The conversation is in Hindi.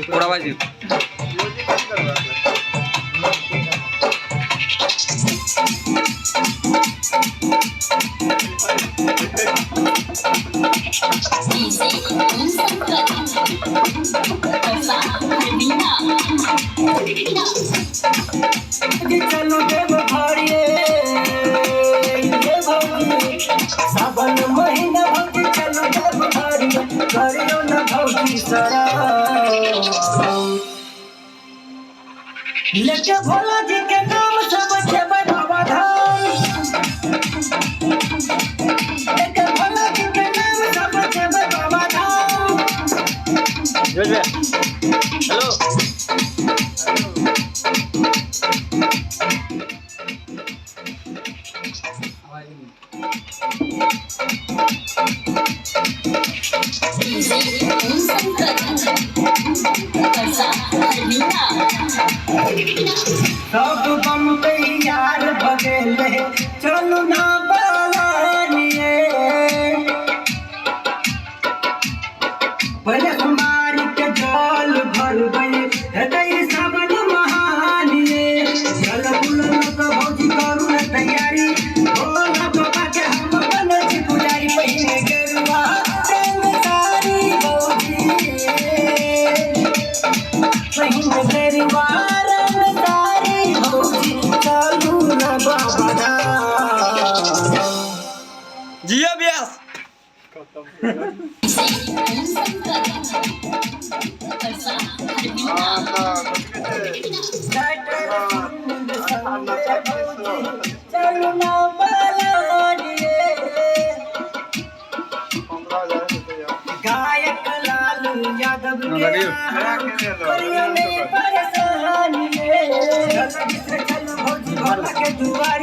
थोड़ा बाजी चलू देवघर सावन महीना भौजी चलू देवघर करियो न भौजी लेके भोला जी के नाम सब जेबै बाबा धाम लेके भोला जी के नाम सब जेबै बाबा धाम हेलो सब बम तैयार भगेले चलू ना बालानिए पहले कुमारी के जल भरबै हेतै सावन महानिए चल बुलल तो भौजी करू न तैयारी भोला बाबा के हम बनै छी पुजारी पहिने गेरुआ रंग साड़ी भौजी पहिने गेरुआ रंग साड़ी भौजी चलू न बाबा धाम जिया व्यास चलू ना बालानिए गायक लालू यादव के करियो नहीं परेशानी चल भौजी भोला के दुआ